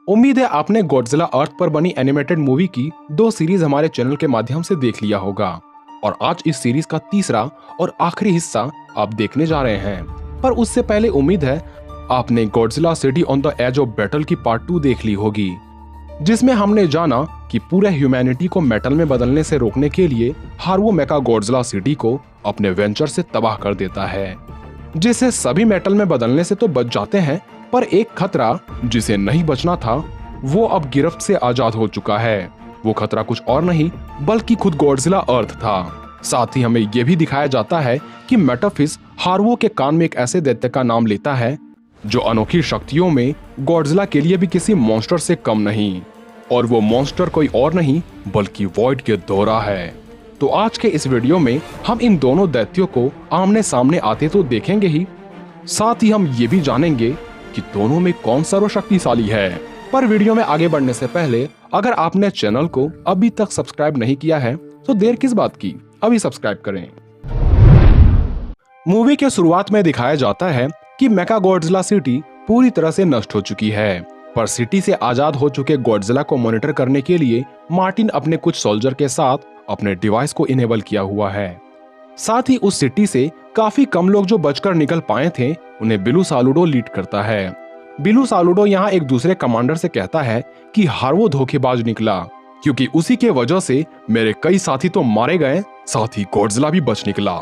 उम्मीद है आपने गॉडजिला अर्थ पर बनी एनिमेटेड मूवी की 2 सीरीज हमारे चैनल के माध्यम से देख लिया होगा और आज इस सीरीज का तीसरा और आखिरी हिस्सा आप देखने जा रहे हैं। पर उससे पहले उम्मीद है आपने Godzilla city on the edge of battle की पार्ट 2 देख ली होगी, जिसमें हमने जाना कि पूरे ह्यूमैनिटी को मेटल में बदलने से रोकने के लिए हार्वो मेका गॉडजिला सिटी को अपने वेंचर से तबाह कर देता है, जिससे सभी मेटल में बदलने से तो बच जाते हैं, पर एक खतरा जिसे नहीं बचना था वो अब गिरफ्त से आजाद हो चुका है। वो खतरा कुछ और नहीं बल्कि खुद गॉडजिला अर्थ था। साथ ही हमें ये भी दिखाया जाता है कि मेटाफिस हार्वो के कान में एक ऐसे दैत्य का नाम लेता है जो अनोखी शक्तियों में गॉडजिला के लिए भी किसी मॉन्स्टर से कम नहीं, और वो मॉन्स्टर कोई और नहीं बल्कि वॉइड गिदोरा है। तो आज के इस वीडियो में हम इन दोनों दैत्यों को आमने सामने आते तो देखेंगे ही, साथ ही हम ये भी जानेंगे कि दोनों में कौन सर्वशक्तिशाली है। पर वीडियो में आगे बढ़ने से पहले अगर आपने चैनल को अभी तक सब्सक्राइब नहीं किया है तो देर किस बात की, अभी सब्सक्राइब करें। मूवी के शुरुआत में दिखाया जाता है कि मेका गॉडजिला सिटी पूरी तरह से नष्ट हो चुकी है, पर सिटी से आजाद हो चुके गॉडजिला को मॉनिटर करने के लिए मार्टिन अपने कुछ सोल्जर के साथ अपने डिवाइस को इनेबल किया हुआ है। साथ ही उस सिटी से काफी कम लोग जो बचकर निकल पाए थे उन्हें बिलू सालुडो लीड करता है। बिलू सालुडो यहाँ एक दूसरे कमांडर से कहता है कि हार्वो धोखेबाज निकला, क्योंकि उसी के वजह से मेरे कई साथी तो मारे गए, साथ ही गॉडजिला भी बच निकला।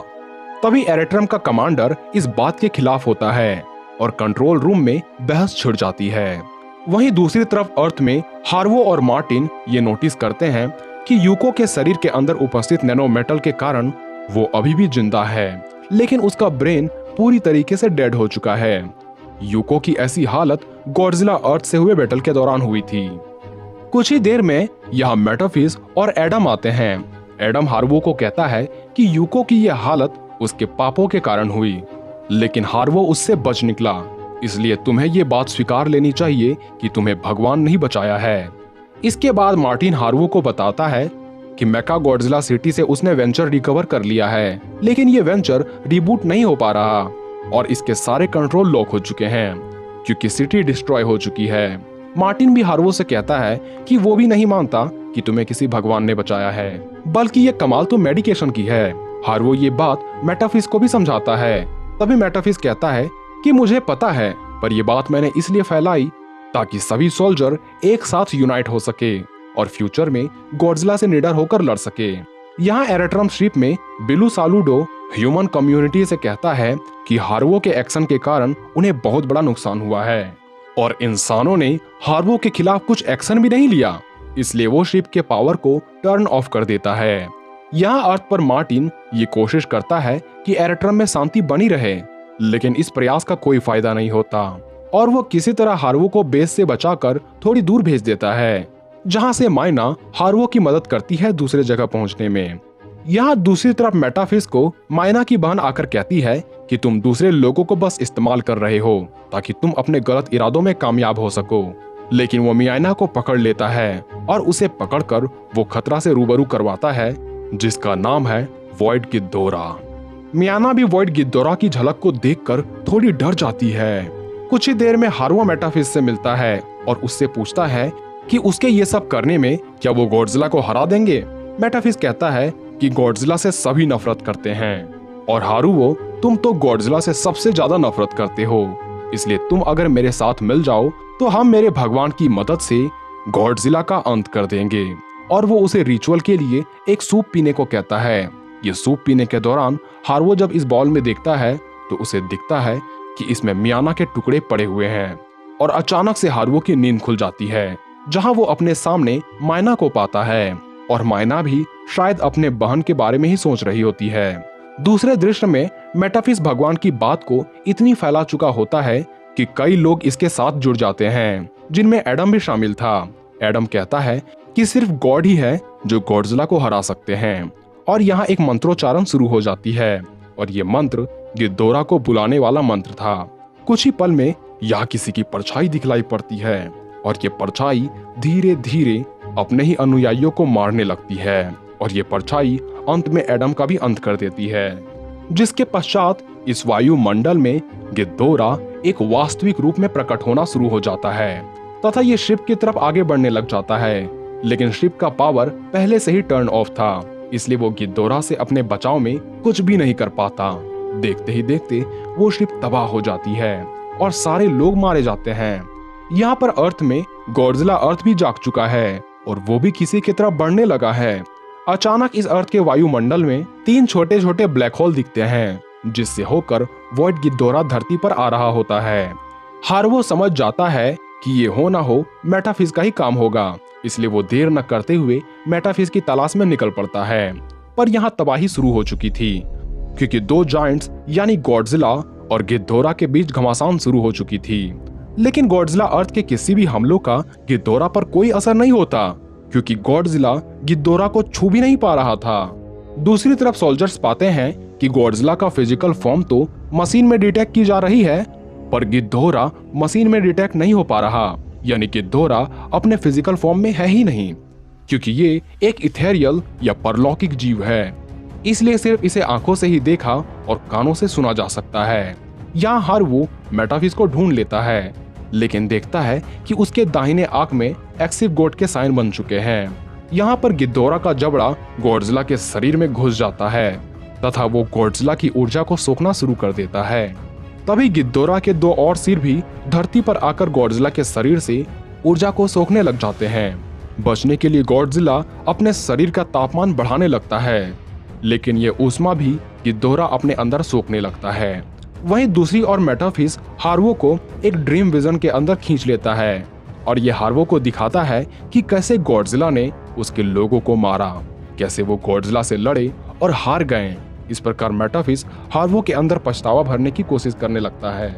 तभी एरेट्रम का कमांडर इस बात के खिलाफ होता है और कंट्रोल रूम में बहस छिड़ जाती है। वहीं दूसरी तरफ अर्थ में हार्वो और मार्टिन ये नोटिस करते हैं कि यूको के शरीर के अंदर उपस्थित नैनो मेटल के कारण वो अभी भी जिंदा है, लेकिन उसका ब्रेन पूरी तरीके से डेड हो चुका है। यूको की ऐसी हालत गॉडजिला अर्थ से हुए बैटल के दौरान हुई थी। कुछ ही देर में यहाँ मेटाफिस और एडम आते हैं। एडम हार्वो को कहता है कि यूको की यह हालत उसके पापों के कारण हुई, लेकिन हार्वो उससे बच निकला, इसलिए तुम्हें ये बात स्वीकार लेनी चाहिए कि तुम्हें भगवान नहीं बचाया है। इसके बाद मार्टिन हार्वो को बताता है कि मेका गॉडजिला सिटी से उसने वेंचर रिकवर कर लिया है, लेकिन ये वेंचर रिबूट नहीं हो पा रहा और इसके सारे कंट्रोल लॉक हो चुके हैं क्योंकि सिटी डिस्ट्रॉय हो चुकी है। मार्टिन भी हार्वो से कहता है कि वो भी नहीं मानता कि तुम्हें किसी भगवान ने बचाया है, बल्कि ये कमाल तो मेडिकेशन की है। हार्वो ये बात मेटाफिस को भी समझाता है। तभी मेटाफिस कहता है कि मुझे पता है, पर ये बात मैंने इसलिए फैलाई ताकि सभी सोल्जर एक साथ यूनाइट हो सके और फ्यूचर में गॉडजिला से निडर होकर लड़ सके। यहाँ एरेट्रम शिप में बिलू सालुडो ह्यूमन कम्युनिटी से कहता है कि हार्वो के एक्शन के कारण उन्हें बहुत बड़ा नुकसान हुआ है और इंसानों ने हार्वो के खिलाफ कुछ एक्शन भी नहीं लिया, इसलिए वो शिप के पावर को टर्न ऑफ कर देता है। यहाँ अर्थ पर मार्टिन ये कोशिश करता है कि एरेट्रम में शांति बनी रहे, लेकिन इस प्रयास का कोई फायदा नहीं होता और वो किसी तरह हार्वो को बेस से बचाकर थोड़ी दूर भेज देता है, जहां से माइना हार्वो की मदद करती है दूसरे जगह पहुंचने में। यहाँ दूसरी तरफ मेटाफिस को माइना की बहन आकर कहती है कि तुम दूसरे लोगों को बस इस्तेमाल कर रहे हो ताकि तुम अपने गलत इरादों में कामयाब हो सको, लेकिन वो मियाना को पकड़ लेता है और उसे पकड़कर वो खतरा से रूबरू करवाता है जिसका नाम है वॉइड गिदोरा। मियाना भी वॉइड गिदोरा की झलक को देखकर थोड़ी डर जाती है। कुछ ही देर में हार्वो मेटाफिस से मिलता है और उससे पूछता है कि उसके ये सब करने में क्या वो गॉडजिला को हरा देंगे। मेटाफिस कहता है कि गॉडजिला से सभी नफरत करते हैं और हार्वो तुम तो गॉडजिला से सबसे ज्यादा नफरत करते हो, इसलिए तुम अगर मेरे साथ मिल जाओ तो हम मेरे भगवान की मदद से गॉडजिला का अंत कर देंगे। और वो उसे रिचुअल के लिए एक सूप पीने को कहता है। ये सूप पीने के दौरान हार्वो जब इस बॉल में देखता है तो उसे दिखता है कि इसमें मियाना के टुकड़े पड़े हुए हैं और अचानक से हार्वो की नींद खुल जाती है, जहां वो अपने सामने माइना को पाता है और माइना भी शायद अपने बहन के बारे में ही सोच रही होती है। दूसरे दृश्य में मेटाफिस भगवान की बात को इतनी फैला चुका होता है कि कई लोग इसके साथ जुड़ जाते हैं, जिनमें एडम भी शामिल था। एडम कहता है कि सिर्फ गॉड ही है जो गॉडजिला को हरा सकते हैं और यहाँ एक मंत्रोच्चारण शुरू हो जाती है और ये मंत्र गिदोरा को बुलाने वाला मंत्र था। कुछ ही पल में यहाँ किसी की परछाई दिखलाई पड़ती है और ये परछाई धीरे धीरे अपने ही अनुयायियों को मारने लगती है और ये परछाई अंत में एडम का भी अंत कर देती है, जिसके पश्चात इस वायुमंडल में गिदोरा एक वास्तविक रूप में प्रकट होना शुरू हो जाता है। तथा ये शिप की तरफ आगे बढ़ने लग जाता है, लेकिन शिप का पावर पहले से ही टर्न ऑफ था, इसलिए वो गिद्धोरा से अपने बचाव में कुछ भी नहीं कर पाता। देखते ही देखते वो शिप तबाह हो जाती है और सारे लोग मारे जाते हैं। यहाँ पर अर्थ में गॉडजिला अर्थ भी जाग चुका है और वो भी किसी की तरफ बढ़ने लगा है। अचानक इस अर्थ के वायुमंडल में 3 छोटे छोटे ब्लैक होल दिखते हैं, जिससे होकर वॉइड गिद्धोरा धरती पर आ रहा होता है। हार्वो समझ जाता है कि ये हो ना हो मेटाफिज का ही काम होगा, इसलिए वो देर न करते हुए मेटाफिज की तलाश में निकल पड़ता है। पर यहाँ तबाही शुरू हो चुकी थी, क्योंकि 2 जायंट्स यानी गॉडजिला और गिद्धोरा के बीच घमासान शुरू हो चुकी थी। लेकिन गॉडजिला अर्थ के किसी भी हमलों का गिद्धोरा पर कोई असर नहीं होता, क्योंकि गॉडजिला गिद्धोरा को छू भी नहीं पा रहा था। दूसरी तरफ सोल्जर्स पाते हैं कि गॉडजिला का फिजिकल फॉर्म तो मशीन में डिटेक्ट की जा रही है, पर गिद्धोरा मशीन में डिटेक्ट नहीं हो पा रहा, यानी गिद्धोरा अपने फिजिकल फॉर्म में है ही नहीं, क्योंकि ये एक इथेरियल या परलौकिक जीव है, इसलिए सिर्फ इसे आंखों से ही देखा और कानों से सुना जा सकता है। यहाँ हार्वो मेटाफिज को ढूंढ लेता है, लेकिन देखता है कि उसके दाहिने आंख में एक्सिव गोट के साइन बन चुके हैं। यहाँ पर गिद्धोरा का जबड़ा गॉडजिला के शरीर में घुस जाता है तथा वो गॉडजिला की ऊर्जा को सोखना शुरू कर देता है। तभी गिद्धोरा के 2 और सिर भी धरती पर आकर गॉडजिला के शरीर से ऊर्जा को सोखने लग जाते हैं। बचने के लिए गॉडजिला अपने शरीर का तापमान बढ़ाने लगता है, लेकिन ये ऊष्मा भी गिद्धोरा अपने अंदर सोखने लगता है। वहीं दूसरी ओर मेटाफिज हार्वो को एक ड्रीम विजन के अंदर खींच लेता है और ये हार्वो को दिखाता है कि कैसे गॉडजिला ने उसके लोगों को मारा, कैसे वो गॉडजिला से लड़े और हार गए। इस प्रकार मेटाफिज हार्वो के अंदर पछतावा भरने की कोशिश करने लगता है।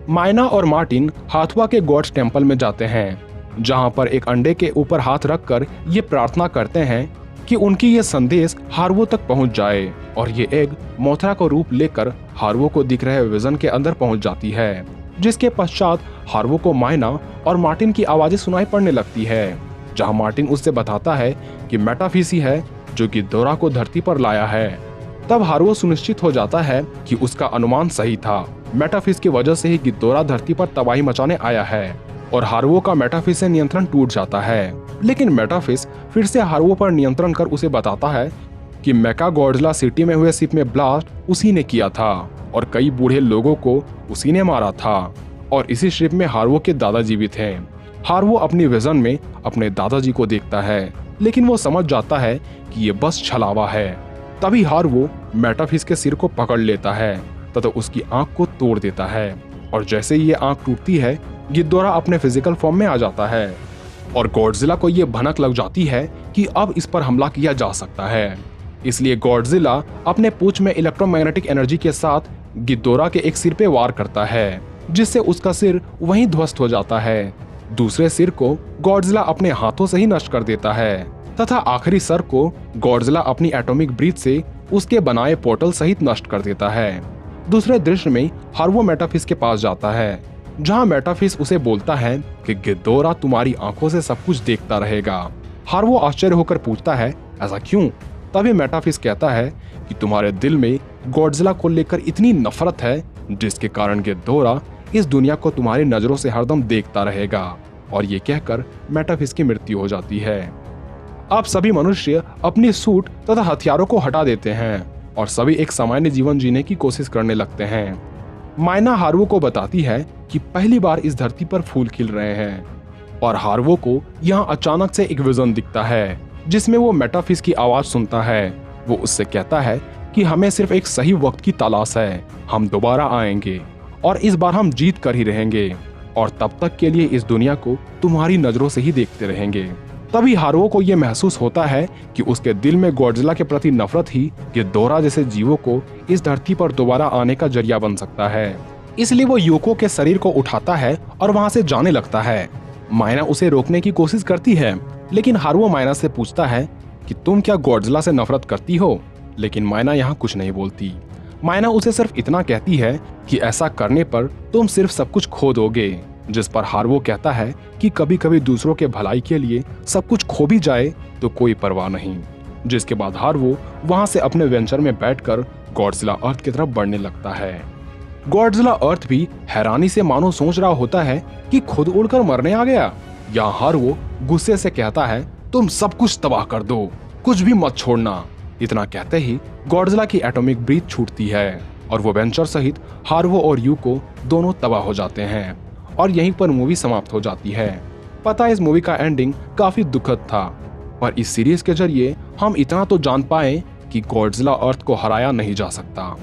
मायना और मार्टिन हाथवा के गॉड्स टेम्पल में जाते हैं, जहां पर एक अंडे के ऊपर हाथ रखकर ये प्रार्थना करते हैं कि उनकी ये संदेश हार्वो तक पहुंच जाए और ये एग मोथरा को रूप लेकर हार्वो को दिख रहे विजन के अंदर पहुंच जाती है, जिसके पश्चात हार्वो को मायना और मार्टिन की आवाजें सुनाई पड़ने लगती है, जहां मार्टिन उससे बताता है कि मेटाफिज ही है जो गिद्धोरा को धरती पर लाया है। तब हार्वो सुनिश्चित हो जाता है कि उसका अनुमान सही था, मेटाफिज की वजह से ही गिद्धोरा धरती पर तबाही मचाने आया है और हार्वो का मेटाफिज से नियंत्रण टूट जाता है। लेकिन मेटाफिज फिर से हार्वो पर नियंत्रण कर उसे बताता है कि मेका गॉडजिला सिटी में हुए शिप में ब्लास्ट उसी ने किया था और कई बूढ़े लोगों को उसी ने मारा था और इसी शिप में हार्वो के दादाजी भी थे। हार्वो अपनी विजन में अपने दादाजी को देखता है, लेकिन वो समझ जाता है कि ये बस छलावा है। तभी हार्वो मेटाफिज के सिर को पकड़ लेता है तथा उसकी आंख को तोड़ देता है और जैसे ही ये आंख टूटती है गिद्धोरा अपने फिजिकल फॉर्म में आ जाता है और गॉडजिला को ये भनक लग जाती है कि अब इस पर हमला किया जा सकता है। इसलिए गॉडजिला अपने पूंछ में इलेक्ट्रोमैग्नेटिक एनर्जी के साथ गिद्धोरा के एक सिर पे वार करता है, जिससे उसका सिर वहीं ध्वस्त हो जाता है। दूसरे सिर को गॉडजिला अपने हाथों से ही नष्ट कर देता है तथा आखिरी सर को गॉडजिला अपनी एटॉमिक ब्रीथ से उसके बनाए पोर्टल सहित नष्ट कर देता है। दूसरे दृश्य में हार्वो मेटाफिज के पास जाता है, जहां मेटाफिज उसे बोलता है कि गिद्धोरा तुम्हारी आंखों से सब कुछ देखता रहेगा। हार्वो आश्चर्य होकर पूछता है, ऐसा क्यों? तभी मेटाफिज कहता है कि तुम्हारे दिल में गॉडजिला को लेकर इतनी नफरत है, जिसके कारण गिद्धोरा इस दुनिया को तुम्हारी नजरों से हरदम देखता रहेगा। और ये कहकर मेटाफिज की मृत्यु हो जाती है। अब सभी मनुष्य अपनी सूट तथा हथियारों को हटा देते हैं और सभी एक सामान्य जीवन जीने की कोशिश करने लगते हैं। मायना हार्वो को बताती है कि पहली बार इस धरती पर फूल खिल रहे हैं और हार्वो को यहाँ अचानक से एक विजन दिखता है, जिसमें वो मेटाफिज की आवाज सुनता है। वो उससे कहता है कि हमें सिर्फ एक सही वक्त की तलाश है, हम दोबारा आएंगे और इस बार हम जीत कर ही रहेंगे और तब तक के लिए इस दुनिया को तुम्हारी नजरों से ही देखते रहेंगे। तभी हार्वो को यह महसूस होता है कि उसके दिल में गॉडजिला के प्रति नफरत ही गिद्धोरा जैसे जीवों को इस धरती पर दोबारा आने का जरिया बन सकता है। इसलिए वो यूको के शरीर को उठाता है और वहां से जाने लगता है। मायना उसे रोकने की कोशिश करती है, लेकिन हार्वो मायना से पूछता है कि तुम क्या गॉडजिला से नफरत करती हो? लेकिन मायना यहाँ कुछ नहीं बोलती। मायना उसे सिर्फ इतना कहती है कि ऐसा करने पर तुम सिर्फ सब कुछ खो दोगे, जिस पर हार्वो कहता है कि कभी कभी दूसरों के भलाई के लिए सब कुछ खो भी जाए तो कोई परवाह नहीं। जिसके बाद हार्वो वहां से अपने वेंचर में बैठकर गॉडजिला अर्थ की तरफ बढ़ने लगता है। गॉडजिला अर्थ भी हैरानी से मानो सोच रहा होता है कि खुद उड़कर मरने आ गया। यहाँ हारुओ गुस्से से कहता है, तुम सब कुछ तबाह कर दो, कुछ भी मत छोड़ना। इतना कहते ही गॉडजिला की एटॉमिक ब्रीथ छूटती है और वो वेंचर सहित हारुओ और यूको दोनों तबाह हो जाते हैं और यहीं पर मूवी समाप्त हो जाती है। पता है इस मूवी का एंडिंग काफी दुखद था, पर इस सीरीज के जरिए हम इतना तो जान पाए कि गॉडजिला अर्थ को हराया नहीं जा सकता।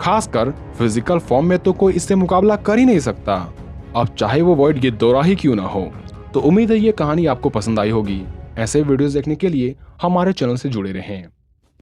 खासकर फिजिकल फॉर्म में तो कोई इससे मुकाबला कर ही नहीं सकता, अब चाहे वो वॉइड गिद्धोरा ही क्यों ना हो। तो उम्मीद है ये कहानी आपको पसंद आई होगी। ऐसे वीडियोस देखने के लिए हमारे चैनल से जुड़े रहें।